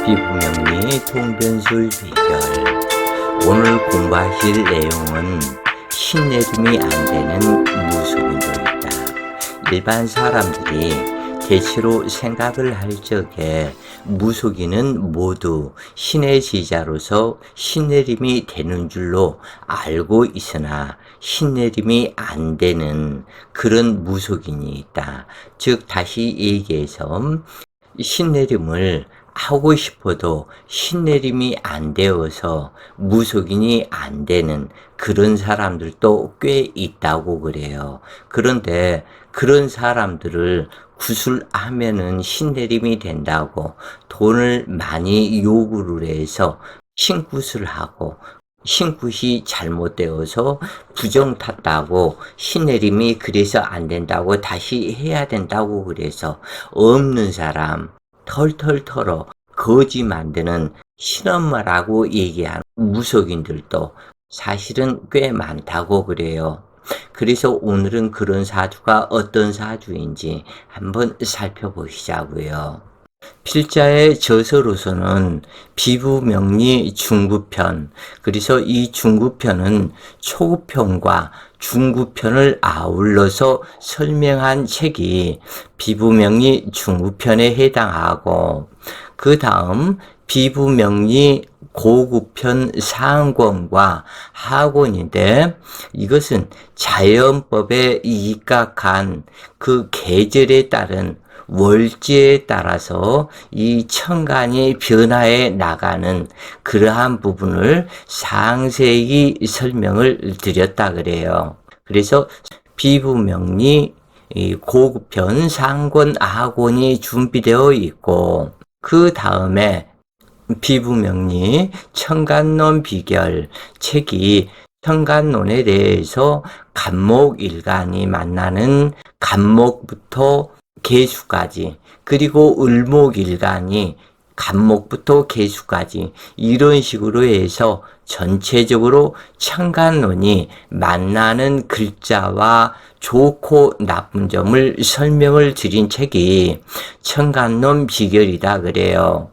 비분명리 통변술 비결. 오늘 공부하실 내용은 신내림이 안 되는 무속인도 있다. 일반 사람들이 대체로 생각을 할 적에 무속인은 모두 신의 제자로서 신내림이 되는 줄로 알고 있으나 신내림이 안 되는 그런 무속인이 있다. 즉 다시 얘기해서 신내림을 하고 싶어도 신내림이 안 되어서 무속인이 안 되는 그런 사람들도 꽤 있다고 그래요. 그런데 그런 사람들을 구술하면은 신내림이 된다고 돈을 많이 요구를 해서 신굿을 하고 신굿이 잘못되어서 부정 탔다고 신내림이 그래서 안 된다고 다시 해야 된다고 그래서 없는 사람 털털 털어 거지 만드는 신엄마라고 얘기하는 무속인들도 사실은 꽤 많다고 그래요. 그래서 오늘은 그런 사주가 어떤 사주인지 한번 살펴보시자고요. 필자의 저서로서는 비부명리 중구편, 그래서 이 중구편은 초구편과 중구편을 아울러서 설명한 책이 비부명리 중구편에 해당하고, 그 다음 비부명리 고구편 상권과 하권인데, 이것은 자연법에 입각한 그 계절에 따른 월지에 따라서 이 천간이 변화해 나가는 그러한 부분을 상세히 설명을 드렸다 그래요. 그래서 비부명리 고급편 상권 하권이 준비되어 있고, 그 다음에 비부명리 천간론 비결 책이 천간론에 대해서 간목일간이 만나는 간목부터 개수까지, 그리고 을목일간이 간목부터 개수까지 이런 식으로 해서 전체적으로 천간론이 만나는 글자와 좋고 나쁜 점을 설명을 드린 책이 천간론 비결이다 그래요.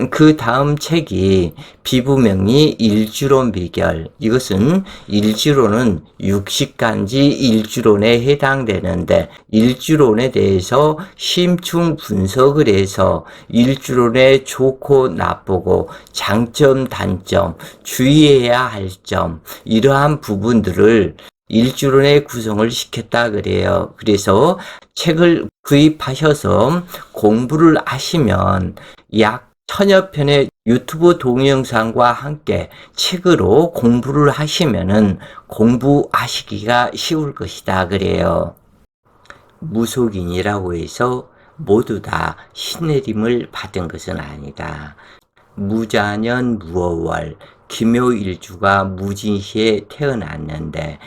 그 다음 책이 비부명리 일주론 비결. 이것은 일주론은 육식간지 일주론에 해당되는데, 일주론에 대해서 심층 분석을 해서 일주론의 좋고 나쁘고 장점 단점 주의해야 할 점, 이러한 부분들을 일주론에 구성을 시켰다 그래요. 그래서 책을 구입하셔서 공부를 하시면 약 1000여 편의 유튜브 동영상과 함께 책으로 공부를 하시면은 공부하시기가 쉬울 것이다 그래요. 무속인이라고 해서 모두 다 신내림을 받은 것은 아니다. 무자년 무어월 김묘일주가 무진시에 태어났는데,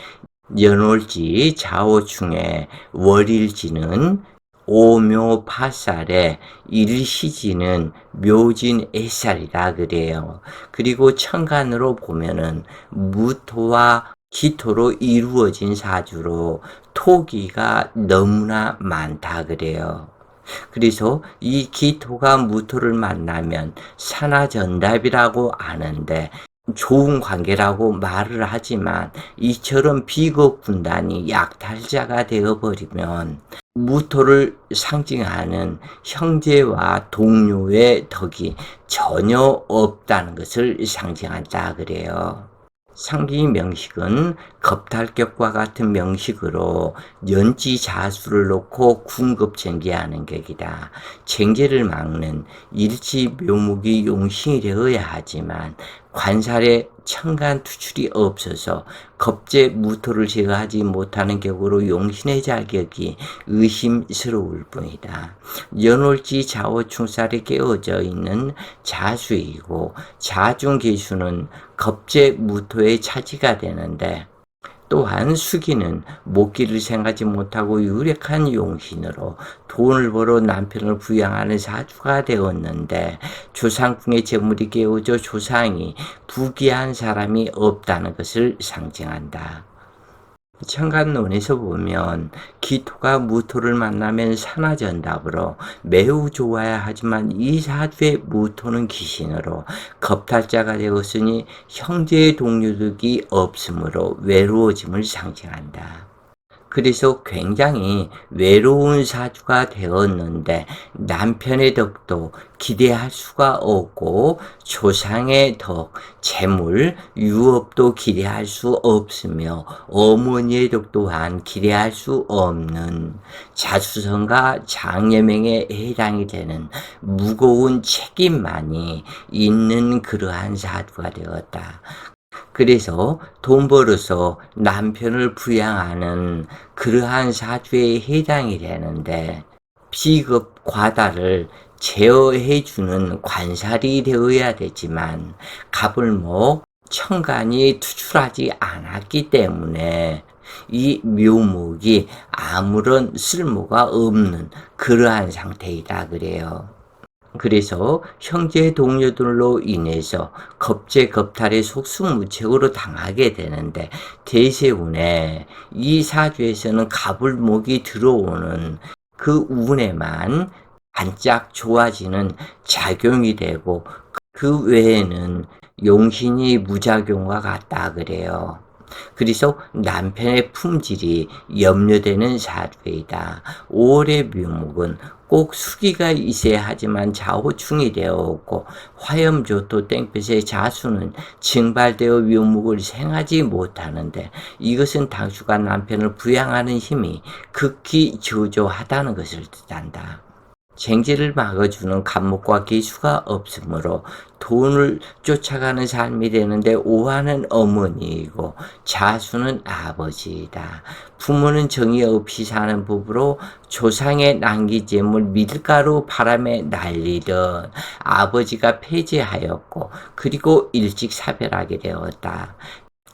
연월지 좌우중에 월일지는 오묘파살에 일시지는 묘진 애살이라 그래요. 그리고 천간으로 보면은 무토와 기토로 이루어진 사주로 토기가 너무나 많다 그래요. 그래서 이 기토가 무토를 만나면 산화전답이라고 아는데, 좋은 관계라고 말을 하지만 이처럼 비겁군단이 약탈자가 되어버리면 무토를 상징하는 형제와 동료의 덕이 전혀 없다는 것을 상징한다 그래요. 상기 명식은 겁탈격과 같은 명식으로 연지자수를 놓고 궁급쟁기하는 격이다. 쟁제를 막는 일지 묘목이 용신이 되어야 하지만 관살에 천간 투출이 없어서 겁제 무토를 제거하지 못하는 격으로 용신의 자격이 의심스러울 뿐이다. 연월지 좌우충살에 깨어져 있는 자수이고, 자중계수는 겁제 무토의 차지가 되는데, 또한 수기는 목기를 생각지 못하고 유력한 용신으로 돈을 벌어 남편을 부양하는 사주가 되었는데, 조상궁의 재물이 깨어져 조상이 부귀한 사람이 없다는 것을 상징한다. 천간론에서 보면 기토가 무토를 만나면 산화전답으로 매우 좋아야 하지만 이 사주의 무토는 기신으로 겁탈자가 되었으니 형제의 동료들이 없으므로 외로워짐을 상징한다. 그래서 굉장히 외로운 사주가 되었는데 남편의 덕도 기대할 수가 없고 조상의 덕, 재물, 유업도 기대할 수 없으며 어머니의 덕 또한 기대할 수 없는 자수성가 장예명에 해당이 되는 무거운 책임만이 있는 그러한 사주가 되었다. 그래서 돈 벌어서 남편을 부양하는 그러한 사주에 해당이 되는데 비급 과다를 제어해주는 관살이 되어야 되지만 갑을목 천간이 투출하지 않았기 때문에 이 묘목이 아무런 쓸모가 없는 그러한 상태이다 그래요. 그래서 형제 동료들로 인해서 겁제겁탈의 속수무책으로 당하게 되는데 대세운에 이 사주에서는 갑을목이 들어오는 그 운에만 반짝 좋아지는 작용이 되고 그 외에는 용신이 무작용과 같다 그래요. 그래서 남편의 품질이 염려되는 사주이다. 5월의 묘목은 꼭 수기가 있어야 하지만 좌우충이 되어오고 화염조토 땡볕의 자수는 증발되어 묘목을 생하지 못하는데 이것은 당수가 남편을 부양하는 힘이 극히 저조하다는 것을 뜻한다. 쟁지를 막아주는 갑목과 기수가 없으므로 돈을 쫓아가는 삶이 되는데 오하는 어머니이고 자수는 아버지이다. 부모는 정의 없이 사는 부부로 조상의 난기잼을 밀가루 바람에 날리던 아버지가 폐지하였고 그리고 일찍 사별하게 되었다.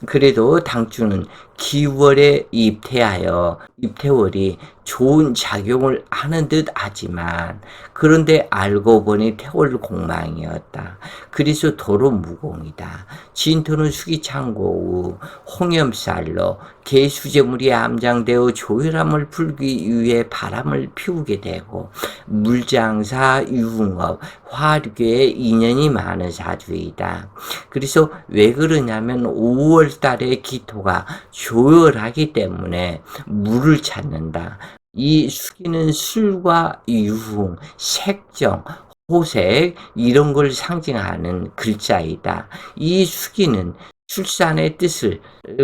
그래도 당주는 기월에 입태월이 좋은 작용을 하는 듯 하지만 그런데 알고 보니 태월 공망이었다. 그래서 도로 무공이다. 진토는 수기창고 후 홍염살로 개수제물이 암장되어 조혈함을 풀기 위해 바람을 피우게 되고 물장사, 유흥업, 화류계에 인연이 많은 사주이다. 그래서 왜 그러냐면 5월 달에 기토가 조열하기 때문에 물을 찾는다. 이 수기는 술과 유흥, 색정, 호색 이런 걸 상징하는 글자이다. 이 수기는 출산의 뜻을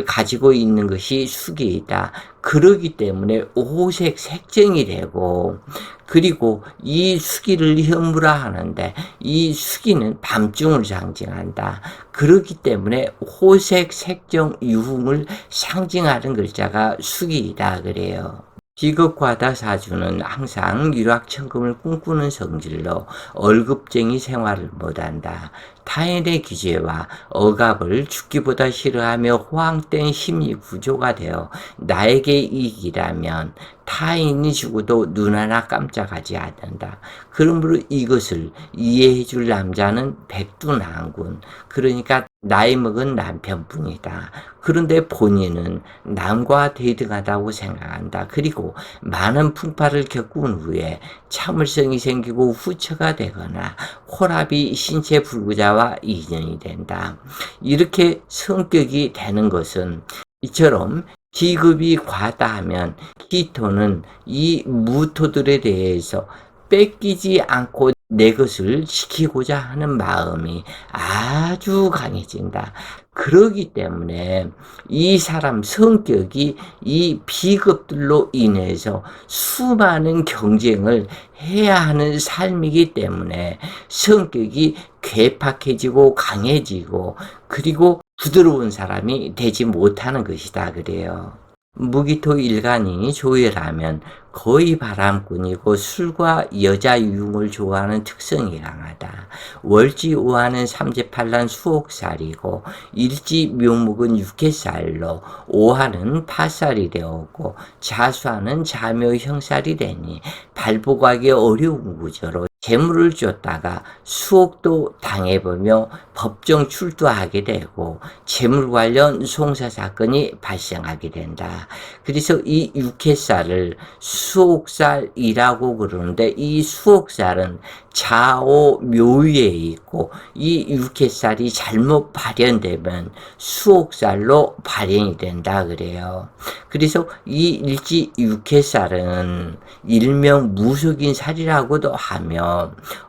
가지고 있는 것이 수기이다. 그러기 때문에 호색 색정이 되고 그리고 이 수기를 현무라 하는데 이 수기는 밤중을 상징한다. 그렇기 때문에 호색 색정 유흥을 상징하는 글자가 수기이다 그래요. 비겁과다 사주는 항상 유락천금을 꿈꾸는 성질로 월급쟁이 생활을 못한다. 타인의 기재와 억압을 죽기보다 싫어하며 호황된 심리 구조가 되어 나에게 이익이라면 타인이 죽어도 눈 하나 깜짝하지 않는다. 그러므로 이것을 이해해 줄 남자는 백두난군. 그러니까 나이 먹은 남편뿐이다. 그런데 본인은 남과 대등하다고 생각한다. 그리고 많은 풍파를 겪은 후에 참을성이 생기고 후처가 되거나 호랍이 신체 불구자와 인연이 된다. 이렇게 성격이 되는 것은 이처럼 기급이 과다하면 기토는 이 무토들에 대해서 뺏기지 않고 내 것을 지키고자 하는 마음이 아주 강해진다. 그러기 때문에 이 사람 성격이 이 비겁들로 인해서 수많은 경쟁을 해야 하는 삶이기 때문에 성격이 괴팍해지고 강해지고 그리고 부드러운 사람이 되지 못하는 것이다 그래요. 무기토 일간이 조열하면 거의 바람꾼이고 술과 여자 유흥을 좋아하는 특성이 강하다. 월지오화는 삼재팔란 수옥살이고 일지 묘목은 육해살로 오화는 파살이 되었고 자수하는 자묘형살이 되니 발복하기 어려운 구조로 재물을 줬다가 수옥도 당해보며 법정 출두하게 되고 재물 관련 송사 사건이 발생하게 된다. 그래서 이 육해살을 수옥살이라고 그러는데 이 수옥살은 좌오 묘위에 있고 이 육해살이 잘못 발현되면 수옥살로 발현이 된다 그래요. 그래서 이 일지 육해살은 일명 무속인 살이라고도 하며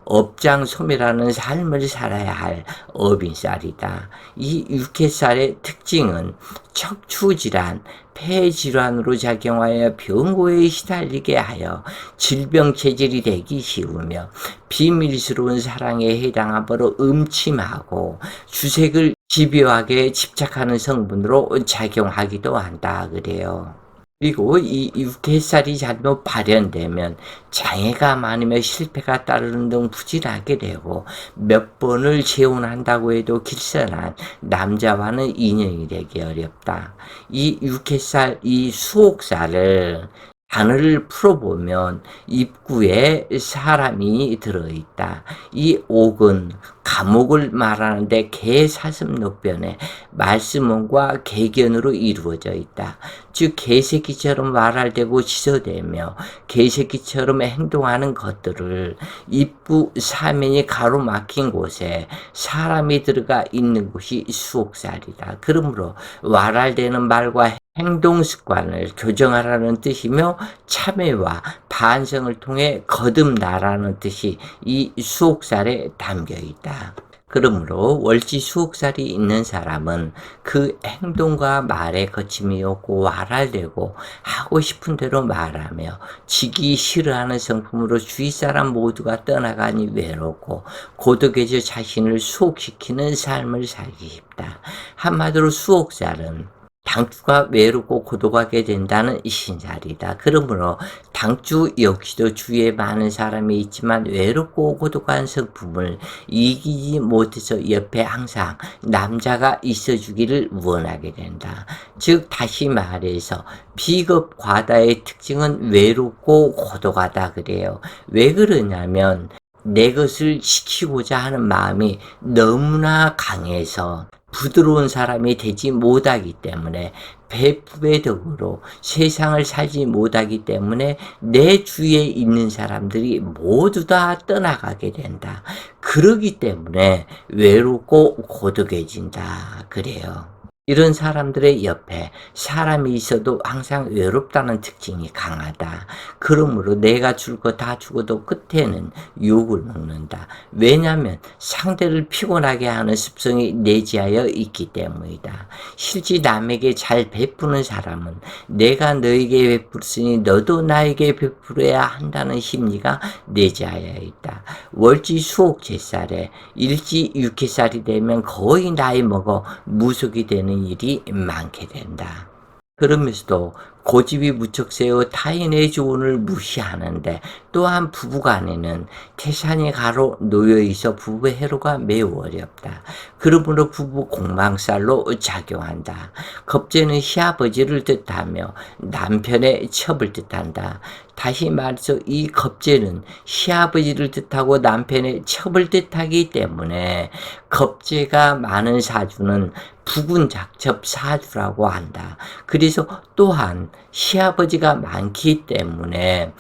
업장소멸하는 삶을 살아야 할 업인살이다. 이 육해살의 특징은 척추질환, 폐질환으로 작용하여 병고에 시달리게 하여 질병 체질이 되기 쉬우며 비밀스러운 사랑에 해당하므로 음침하고 주색을 집요하게 집착하는 성분으로 작용하기도 한다 그래요. 그리고 이 육해살이 잘못 발현되면 장애가 많으며 실패가 따르는 등 부진하게 되고 몇 번을 재혼한다고 해도 길선한 남자와는 인연이 되기 어렵다. 이 육해살, 이 수옥살을 단어를 풀어보면 입구에 사람이 들어있다. 이 옥은 감옥을 말하는데 개사슴노변에 말씀원과 개견으로 이루어져 있다. 즉 개새끼처럼 말할대고 지저대며 개새끼처럼 행동하는 것들을 입구 사면이 가로막힌 곳에 사람이 들어가 있는 곳이 수옥살이다. 그러므로 말할대는 말과 행동 습관을 교정하라는 뜻이며 참회와 반성을 통해 거듭나라는 뜻이 이 수옥살에 담겨 있다. 그러므로 월지 수옥살이 있는 사람은 그 행동과 말에 거침이 없고 왈랄대고 하고 싶은 대로 말하며 지기 싫어하는 성품으로 주위 사람 모두가 떠나가니 외롭고 고독해져 자신을 수옥시키는 삶을 살기 쉽다. 한마디로 수옥살은 당주가 외롭고 고독하게 된다는 신살이다. 그러므로 당주 역시도 주위에 많은 사람이 있지만 외롭고 고독한 성품을 이기지 못해서 옆에 항상 남자가 있어주기를 원하게 된다. 즉 다시 말해서 비겁 과다의 특징은 외롭고 고독하다 그래요. 왜 그러냐면 내 것을 지키고자 하는 마음이 너무나 강해서 부드러운 사람이 되지 못하기 때문에 배품의 덕으로 세상을 살지 못하기 때문에 내 주위에 있는 사람들이 모두 다 떠나가게 된다. 그러기 때문에 외롭고 고독해진다. 그래요. 이런 사람들의 옆에 사람이 있어도 항상 외롭다는 특징이 강하다. 그러므로 내가 줄 거 다 주고도 끝에는 욕을 먹는다. 왜냐하면 상대를 피곤하게 하는 습성이 내재하여 있기 때문이다. 실제 남에게 잘 베푸는 사람은 내가 너에게 베풀었으니 너도 나에게 베풀어야 한다는 심리가 내재하여 있다. 월지 수옥 제살에 일지 육해살이 되면 거의 나이 먹어 무속이 되는 일이 많게 된다. 그러면서도 고집이 무척 세어 타인의 조언을 무시하는데 또한 부부간에는 태산이 가로 놓여있어 부부 해로가 매우 어렵다. 그러므로 부부 공망살로 작용한다. 겁재는 시아버지를 뜻하며 남편의 첩을 뜻한다. 다시 말해서 이 겁재는 시아버지를 뜻하고 남편의 첩을 뜻하기 때문에 겁재가 많은 사주는 부군작첩 사주라고 한다. 그래서 또한 시아버지가 많기 때문에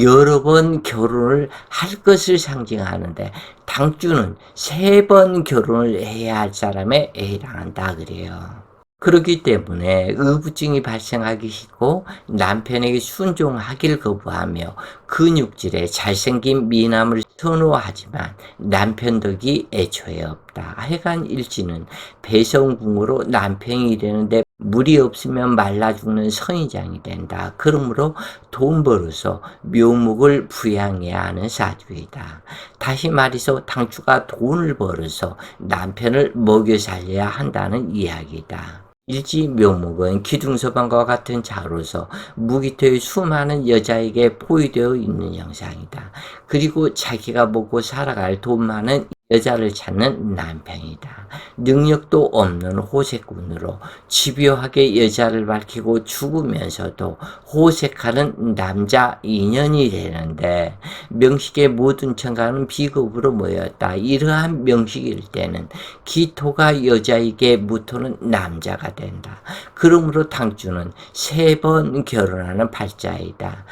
여러 번 결혼을 할 것을 상징하는데 당주는 3번 결혼을 해야 할 사람에 해당한다 그래요. 그렇기 때문에 의부증이 발생하기 쉽고 남편에게 순종하기를 거부하며 근육질에 잘생긴 미남을 선호하지만 남편 덕이 애초에 없다. 하여간 일지는 배성궁으로 남편이 되는데 물이 없으면 말라 죽는 선인장이 된다. 그러므로 돈 벌어서 묘목을 부양해야 하는 사주이다. 다시 말해서 당주가 돈을 벌어서 남편을 먹여 살려야 한다는 이야기다. 일지 묘목은 기둥서방과 같은 자로서 무기토의 수많은 여자에게 포위되어 있는 형상이다. 그리고 자기가 먹고 살아갈 돈 많은 여자를 찾는 남편이다. 능력도 없는 호색꾼으로 집요하게 여자를 밝히고 죽으면서도 호색하는 남자 인연이 되는데, 명식의 모든 청가는 비겁으로 모였다. 이러한 명식일 때는 기토가 여자에게 무토는 남자가 된다. 그러므로 당주는 3번 결혼하는 팔자이다.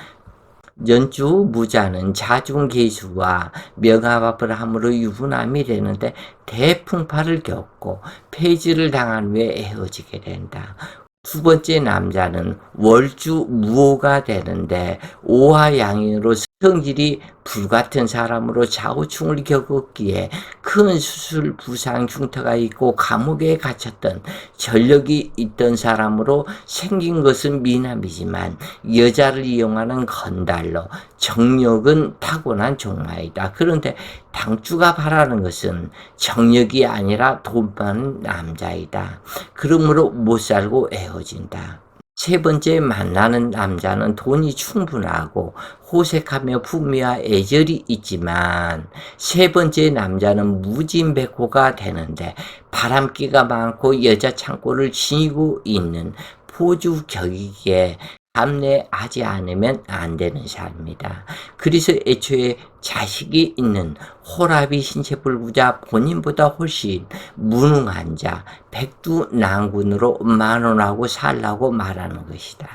연주 무자는 자중계수와 명합합을 함으로 유부남이 되는데 대풍파를 겪고 폐지를 당한 후에 헤어지게 된다. 2번째 남자는 월주 무호가 되는데 오화양인으로 성질이 불같은 사람으로 좌우충을 겪었기에 큰 수술 부상 흉터가 있고 감옥에 갇혔던 전력이 있던 사람으로 생긴 것은 미남이지만 여자를 이용하는 건달로 정력은 타고난 종마이다. 그런데 당주가 바라는 것은 정력이 아니라 돈 많은 남자이다. 그러므로 못 살고 헤어진다. 3번째 만나는 남자는 돈이 충분하고 호색하며 품위와 애절이 있지만 3번째 남자는 무진백호가 되는데 바람기가 많고 여자 창고를 지니고 있는 포주격이기에 감내하지 않으면 안 되는 사람입니다. 그래서 애초에 자식이 있는 호랍이 신체불구자 본인보다 훨씬 무능한 자, 백두난군으로 만원하고 살라고 말하는 것이다.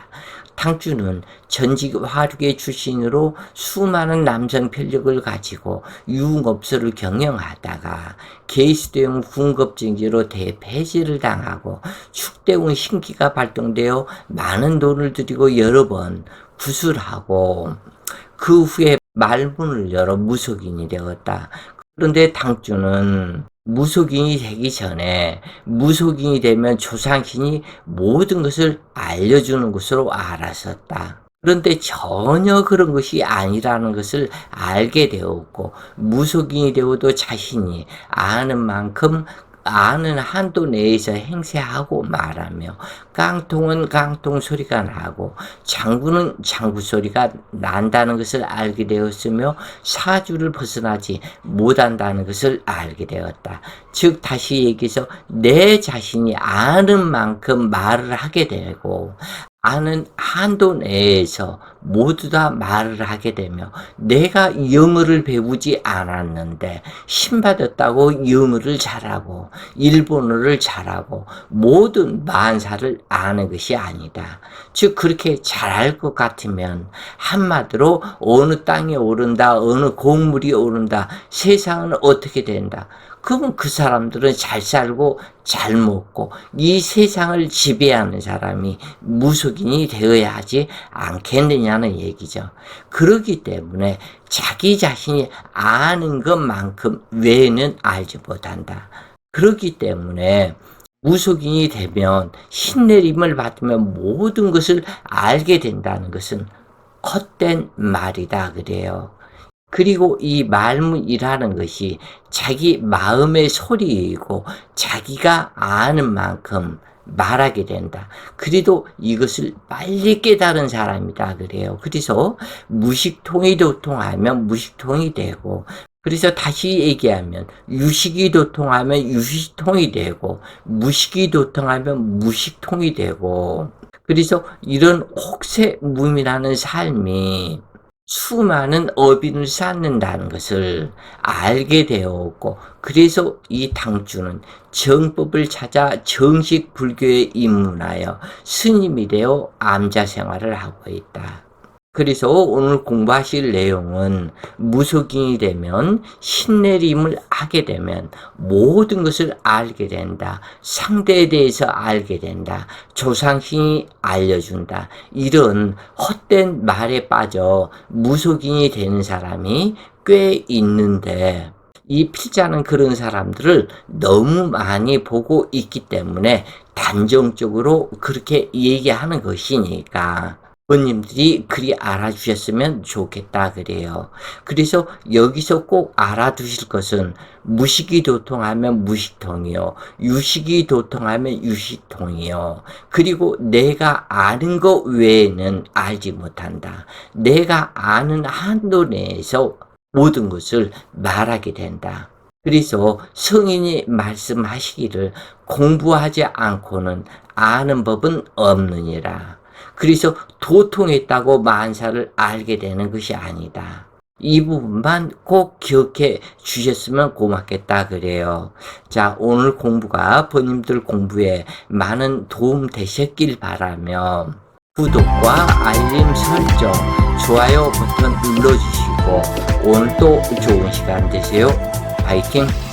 당주는 전직 화류계 출신으로 수많은 남성 편력을 가지고 유흥업소를 경영하다가 개수대용 군급증지로 대폐지를 당하고 축대운 신기가 발동되어 많은 돈을 들이고 여러 번 구술하고 그 후에 말문을 열어 무속인이 되었다. 그런데 당주는 무속인이 되기 전에 무속인이 되면 조상신이 모든 것을 알려주는 것으로 알았었다. 그런데 전혀 그런 것이 아니라는 것을 알게 되었고 무속인이 되어도 자신이 아는 만큼 아는 한도 내에서 행세하고 말하며 깡통은 깡통 소리가 나고 장구는 장구 소리가 난다는 것을 알게 되었으며 사주를 벗어나지 못한다는 것을 알게 되었다. 즉 다시 얘기해서 내 자신이 아는 만큼 말을 하게 되고 아는 한도 내에서 모두 다 말을 하게 되며 내가 영어를 배우지 않았는데 신받았다고 영어를 잘하고 일본어를 잘하고 모든 만사를 아는 것이 아니다. 즉 그렇게 잘할 것 같으면 한마디로 어느 땅에 오른다, 어느 곡물이 오른다, 세상은 어떻게 된다. 그러면 그 사람들은 잘 살고 잘 먹고 이 세상을 지배하는 사람이 무속인이 되어야 하지 않겠느냐는 얘기죠. 그렇기 때문에 자기 자신이 아는 것만큼 외에는 알지 못한다. 그렇기 때문에 무속인이 되면 신내림을 받으면 모든 것을 알게 된다는 것은 헛된 말이다 그래요. 그리고 이 말문이라는 것이 자기 마음의 소리이고 자기가 아는 만큼 말하게 된다. 그래도 이것을 빨리 깨달은 사람이다 그래요. 그래서 무식통이 도통하면 무식통이 되고, 그래서 다시 얘기하면 유식이 도통하면 유식통이 되고 무식이 도통하면 무식통이 되고, 그래서 이런 혹세무민하는 삶이 수많은 어빈을 쌓는다는 것을 알게 되었고, 그래서 이 당주는 정법을 찾아 정식 불교에 입문하여 스님이 되어 암자 생활을 하고 있다. 그래서 오늘 공부하실 내용은 무속인이 되면 신내림을 하게 되면 모든 것을 알게 된다. 상대에 대해서 알게 된다. 조상신이 알려준다. 이런 헛된 말에 빠져 무속인이 되는 사람이 꽤 있는데 이 필자는 그런 사람들을 너무 많이 보고 있기 때문에 단정적으로 그렇게 얘기하는 것이니까 부모님들이 그리 알아주셨으면 좋겠다 그래요. 그래서 여기서 꼭 알아두실 것은 무식이 도통하면 무식통이요. 유식이 도통하면 유식통이요. 그리고 내가 아는 것 외에는 알지 못한다. 내가 아는 한도 내에서 모든 것을 말하게 된다. 그래서 성인이 말씀하시기를 공부하지 않고는 아는 법은 없느니라. 그래서 도통했다고 만사를 알게 되는 것이 아니다. 이 부분만 꼭 기억해 주셨으면 고맙겠다 그래요. 자, 오늘 공부가 번님들 공부에 많은 도움 되셨길 바라며 구독과 알림 설정, 좋아요 버튼 눌러주시고 오늘도 좋은 시간 되세요. 파이팅!